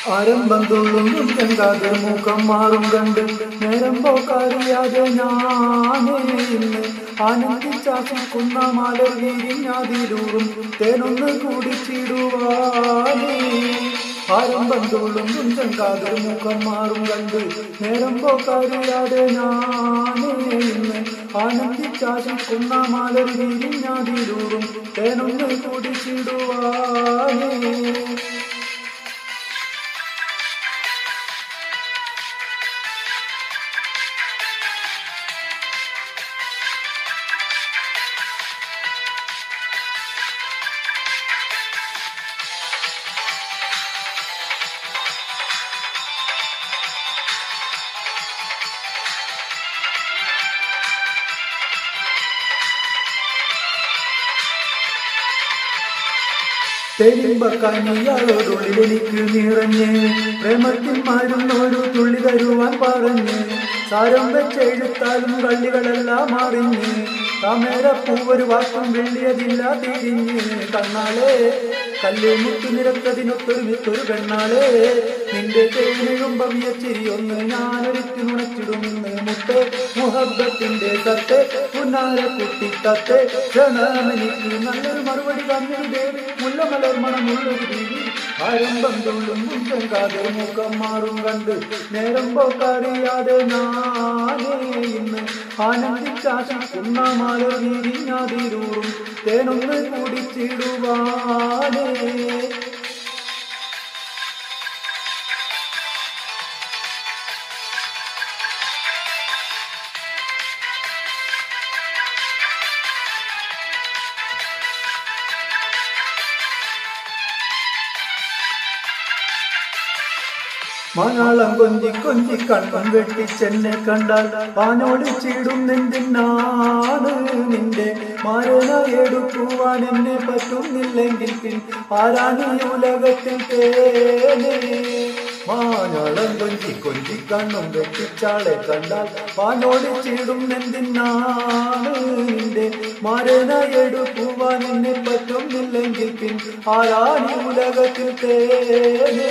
ആരംഭം തുള്ളും ചെങ്കാതെ മൂക്കം മാറും കണ്ട് നേരം പോക്കറിയാതെ ഞാനേ ഇന്ന് ആനന്ദിച്ചാശിക്കുന്ന മലർ വിരിഞ്ഞാതിലൂറും തേനൊന്ന് കുടിച്ചിടുവാനേ. ആരംഭം തുള്ളും ചെങ്കാതെ മൂക്കം മാറും കണ്ട് നേരം പോക്കറിയാതെ ഞാനേ ഇന്ന് ആനന്ദിച്ചാശിക്കുന്ന മലർ വിരിഞ്ഞാതിലൂറും തേനൊന്ന് കുടിച്ചിടുവാനേ. തെരുമ്പക്കനിയാളോടുള്ളിൽ എനിക്ക് നിറഞ്ഞ് പ്രേമത്തിൽ മരുന്നൊരു തുള്ളി തരുവാൻ പറഞ്ഞ് സാരം വെച്ചെഴുത്താലും കള്ളികളെല്ലാം അറിഞ്ഞ് താമരപ്പൂവൊരു വാക്കും വെള്ളിയതില്ല തിരിഞ്ഞ് കണ്ണാളെ കല്ല് മുത്തു നിരത്തതിനൊത്തൊരുമിത്തൊരു പെണ്ണാളെ നിന്റെ തേനെഴും ഭവിയച്ചിരി ഒന്ന് ഞാനൊരിച്ചു നുണച്ചിടുമെന്ന് മുട്ടെ മുഹബത്തിന്റെ തത്തെ പുന്നാര കുട്ടിത്തത്തെ ക്ഷണമെനിക്ക് നല്ലൊരു മറുപടി തന്നൊരു ദേവി മുല്ലമലർ മണമുള്ളൊരു ദേവി. ആരംഭം തുള്ളും ചെങ്കാതെ മുഖം മാറും കണ്ട് നേരം പോക്കറിയാതെ ഞാനേ ഇന്ന് ആനന്ദിച്ചാശിക്കുന്ന മലർ വിരിഞ്ഞാതിലൂറും തേനൊന്ന് കുടിച്ചിടുവാനേ. മലയാളം കൊഞ്ചി കൊഞ്ചി കണ്ണും വെട്ടിച്ചെന്നെ കണ്ടാൽ പാനോടിച്ചിടും നെഞ്ചിനാണ് നിന്റെ മാരന എടുക്കുവാൻ എന്നെ പറ്റുന്നില്ലെങ്കിൽ പിൻ ആരാണി ഉലകത്തിൽ തേനെ. മലയാളം കൊഞ്ചി കൊഞ്ചി കണ്ണും വെട്ടിച്ചാളെ കണ്ടാൽ പാനോടിച്ചിടും നെഞ്ചിനാണ് നിന്റെ മാരന എടുക്കുവാൻ എന്നെ പറ്റുന്നില്ലെങ്കിൽ പിൻ ആരാണി ഉലകത്തിൽ തേനെ.